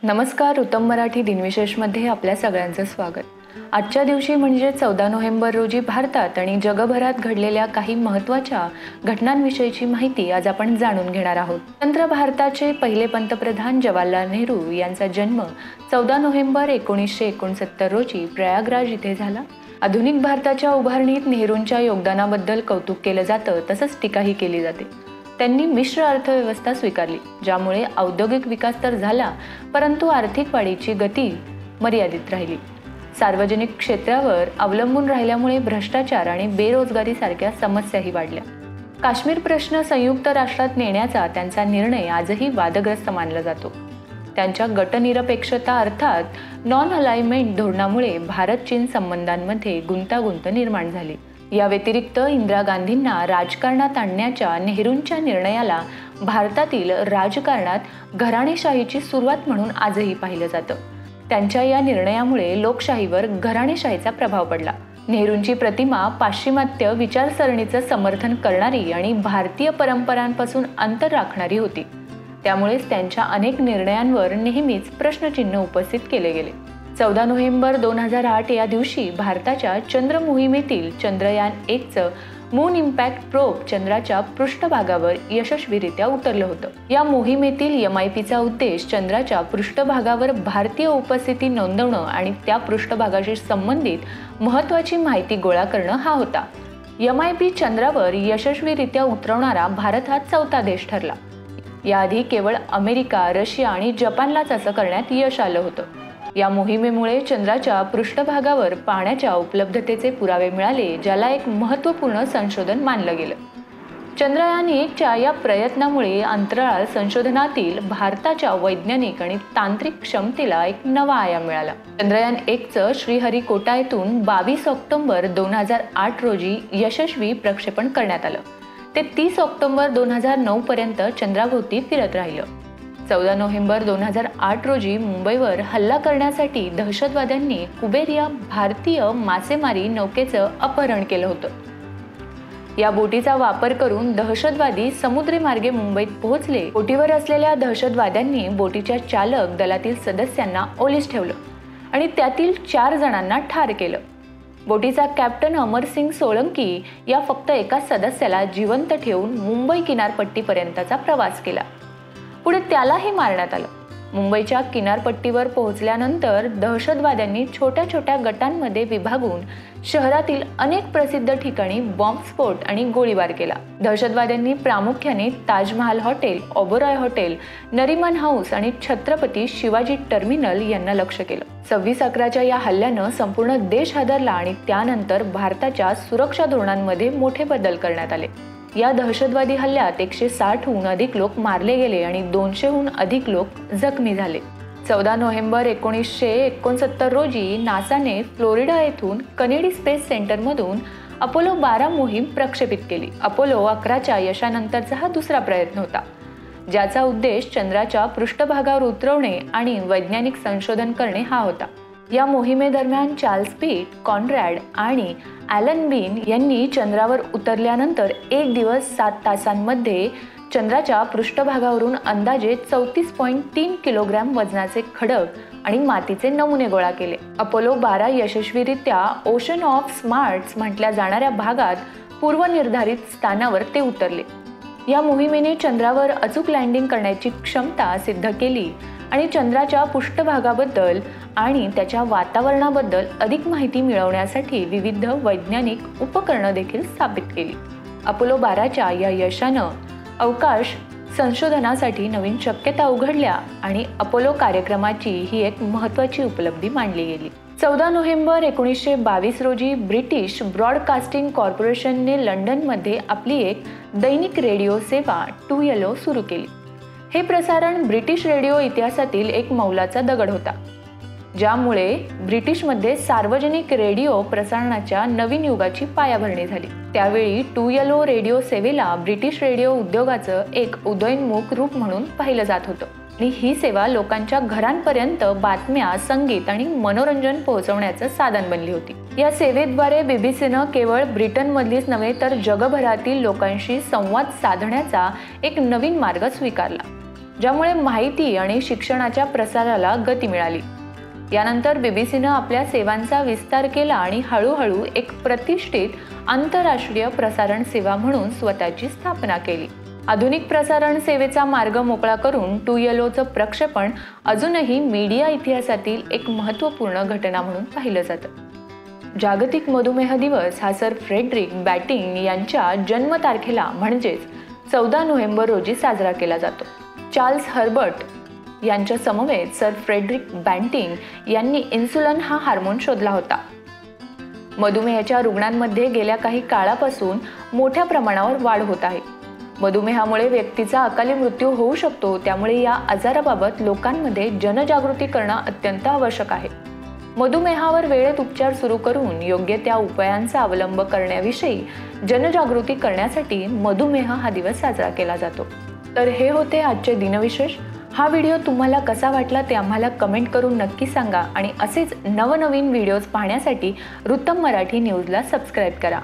नमस्कार. उत्तम मराठी दिनविशेषमध्ये आपल्या सगळ्यांचं स्वागत. आजच्या दिवशी म्हणजे 14 नोव्हेंबर रोजी भारतात आणि जगभरात घडलेल्या काही महत्त्वाच्या घटनांविषयीची माहिती आज आपण जाणून घेणार आहोत. स्वतंत्र भारताचे पहिले पंतप्रधान जवाहरलाल नेहरू यांचा जन्म 14 नोव्हेंबर 1969 रोजी प्रयागराज इथे झाला. आधुनिक भारताच्या उभारणीत नेहरूंच्या योगदानाबद्दल कौतुक केलं जातं, तसंच टीकाही केली जाते. त्यांनी मिश्र अर्थव्यवस्था स्वीकारली, ज्यामुळे औद्योगिक विकास तर झाला, परंतु आर्थिक वाढीची गती मर्यादित राहिली. सार्वजनिक क्षेत्रावर अवलंबून राहिल्यामुळे भ्रष्टाचार आणि बेरोजगारी सारख्या समस्याही वाढल्या. काश्मीर प्रश्न संयुक्त राष्ट्रात नेण्याचा त्यांचा निर्णय आजही वादग्रस्त मानला जातो. त्यांच्या गटनिरपेक्षता अर्थात नॉन अलाइनमेंट धोरणामुळे भारत-चीन संबंधांमध्ये गुंतागुंत निर्माण झाली. या व्यतिरिक्त इंदिरा गांधींना राजकारणात आणण्याच्या नेहरूंच्या निर्णयाला भारतातील राजकारणात घराणेशाहीची सुरुवात म्हणून आजही पाहिलं जातं. त्यांच्या या निर्णयामुळे लोकशाहीवर घराणेशाहीचा प्रभाव पडला. नेहरूंची प्रतिमा पाश्चिमात्य विचारसरणीचं समर्थन करणारी आणि भारतीय परंपरांपासून अंतर राखणारी होती. त्यामुळेच त्यांच्या अनेक निर्णयांवर नेहमीच प्रश्नचिन्ह उपस्थित केले गेले. 14 नोव्हेंबर 2008 या दिवशी भारताच्या चंद्र मोहिमेतील चंद्रयान 1चं मून इम्पॅक्ट प्रोब चंद्राच्या पृष्ठभागावर यशस्वीरित्या उतरलं होतं. या मोहिमेतील MIPचा उद्देश चंद्राच्या पृष्ठभागावर भारतीय उपस्थिती नोंदवणं आणि त्या पृष्ठभागाशी संबंधित महत्त्वाची माहिती गोळा करणं हा होता. MIP चंद्रावर यशस्वीरित्या उतरवणारा भारत हा चौथा देश ठरला. याआधी केवळ अमेरिका, रशिया आणि जपानलाच असं करण्यात यश आलं होतं. या मोहिमेमुळे चंद्राच्या पृष्ठभागावर पाण्याच्या उपलब्धतेचे पुरावे मिळाले, ज्याला एक महत्त्वपूर्ण संशोधन मानलं गेलं. चंद्रयान 1च्या या प्रयत्नामुळे अंतराळ संशोधनातील भारताच्या वैज्ञानिक आणि तांत्रिक क्षमतेला एक नवा आयाम मिळाला. चंद्रयान 1चं श्रीहरिकोटा येथून 22 ऑक्टोबर 2008 रोजी यशस्वी प्रक्षेपण करण्यात आलं. ते 30 ऑक्टोबर 2009 पर्यंत चंद्राभोवती फिरत राहिलं. 14 नोव्हेंबर 2008 रोजी मुंबईवर हल्ला करण्यासाठी दहशतवाद्यांनी कुबेर या भारतीय मासेमारी नौकेचं अपहरण केलं होतं. या बोटीचा वापर करून दहशतवादी समुद्री मार्गे मुंबईत पोहोचले. बोटीवर असलेल्या दहशतवाद्यांनी बोटीच्या चालक दलातील सदस्यांना ओलीस ठेवलं आणि त्यातील 4 जणांना ठार केलं. बोटीचा कॅप्टन अमरसिंग सोळंकी या फक्त एका सदस्याला जिवंत ठेवून मुंबई किनारपट्टीपर्यंतचा प्रवास केला. पुढे त्यालाही मारण्यात आलं. मुंबईच्या किनारपट्टीवर पोहोचल्यानंतर दहशतवाद्यांनी छोट्या छोट्या गटांमध्ये विभागून शहरातील अनेक प्रसिद्ध ठिकाणी बॉम्बस्फोट आणि गोळीबार केला. दहशतवाद्यांनी प्रामुख्याने Taj Mahal hotel, Oberoi hotel, Nariman house आणि छत्रपती शिवाजी टर्मिनल यांना लक्ष्य केलं. 26/11च्या या हल्ल्यानं संपूर्ण देश हादरला आणि त्यानंतर भारताच्या सुरक्षा धोरणांमध्ये मोठे बदल करण्यात आले. या दहशतवादी हल्ल्यात 160हून अधिक लोक मारले गेले आणि 200हून अधिक लोक जखमी झाले. 14 नोव्हेंबर 1969 रोजी नासाने फ्लोरिडा येथून कनेडी स्पेस सेंटरमधून अपोलो 12 मोहीम प्रक्षेपित केली. अपोलो 11च्या यशानंतरचा हा दुसरा प्रयत्न होता, ज्याचा उद्देश चंद्राच्या पृष्ठभागावर उतरवणे आणि वैज्ञानिक संशोधन करणे हा होता. या मोहिमेदरम्यान चार्ल्स पीट, कॉन्रॅड आणि ॲलन बीन यांनी चंद्रावर उतरल्यानंतर 1 दिवस 7 तासांमध्ये चंद्राच्या पृष्ठभागावरून अंदाजे 34.3 किलोग्रॅम वजनाचे खडक आणि मातीचे नमुने गोळा केले. अपोलो 12 यशस्वीरित्या ओशन ऑफ स्मार्ट्स म्हटल्या जाणाऱ्या भागात पूर्वनिर्धारित स्थानावर ते उतरले. या मोहिमेने चंद्रावर अचूक लँडिंग करण्याची क्षमता सिद्ध केली आणि चंद्राच्या पृष्ठभागाबद्दल आणि त्याच्या वातावरणाबद्दल अधिक माहिती मिळवण्यासाठी विविध वैज्ञानिक उपकरणं देखील स्थापित केली. अपोलो 12च्या या यशानं अवकाश संशोधनासाठी नवीन शक्यता उघडल्या आणि अपोलो कार्यक्रमाची ही एक महत्त्वाची उपलब्धी मानली गेली. 14 नोव्हेंबर 1922 रोजी ब्रिटिश ब्रॉडकास्टिंग कॉर्पोरेशनने लंडनमध्ये आपली एक दैनिक रेडिओ सेवा 2 Yellow सुरू केली. हे प्रसारण ब्रिटिश रेडिओ इतिहासातील एक मैलाचा दगड होता, ज्यामुळे ब्रिटिशमध्ये सार्वजनिक रेडिओ प्रसारणाच्या नवीन युगाची पायाभरणी झाली. त्यावेळी 2 Yellow रेडिओ सेवेला ब्रिटिश रेडिओ उद्योगाचं एक उदयोन्मुख रूप म्हणून पाहिलं जात होतं आणि ही सेवा लोकांच्या घरांपर्यंत बातम्या, संगीत आणि मनोरंजन पोहोचवण्याचं साधन बनली होती. या सेवेद्वारे बीबीसीनं केवळ ब्रिटनमधलीच नव्हे तर जगभरातील लोकांशी संवाद साधण्याचा एक नवीन मार्ग स्वीकारला. ज्यामुळे माहिती आणि शिक्षणाच्या प्रसाराला गती मिळाली। यानंतर बीबीसीनं आपल्या सेवांचा विस्तार केला आणि हळूहळू एक प्रतिष्ठित आंतरराष्ट्रीय प्रसारण सेवा म्हणून स्वतःची स्थापना केली। आधुनिक प्रसारण सेवेचा मार्ग मोकळा करून टू येलोचं प्रक्षेपण अजूनही मीडिया इतिहासातील एक महत्त्वपूर्ण घटना म्हणून पाहिलं जातं। जागतिक मधुमेह दिवस हा सर फ्रेडरिक बॅटिंग यांच्या जन्मतारखेला म्हणजेच 14 नोव्हेंबर रोजी साजरा केला जातो। चार्ल्स हर्बर्ट यांच्या समवेत सर फ्रेडरिक बॅटिंग यांनी इन्सुलिन हा हार्मोन शोधला होता। मधुमेहाच्या रुग्णांमध्ये गेल्या काही काळापासून मोठ्या प्रमाणावर वाढ होत आहे। मधुमेहामुळे व्यक्तीचा अकाली मृत्यू होऊ शकतो, त्यामुळे या आजाराबाबत लोकांमध्ये जनजागृती करणं अत्यंत आवश्यक आहे। मधुमेहावर वेळेत उपचार सुरू करून योग्य त्या उपायांचा अवलंब करण्याविषयी जनजागृती करण्यासाठी मधुमेह हा दिवस साजरा केला जातो। तर हे होते आजचे दिनविशेष। हा व्हिडिओ तुम्हाला कसा वाटला ते आम्हाला कमेंट करून नक्की सांगा आणि असेच नवनवीन व्हिडिओज पाहण्यासाठी रुत्तम मराठी न्यूजला सबस्क्राईब करा।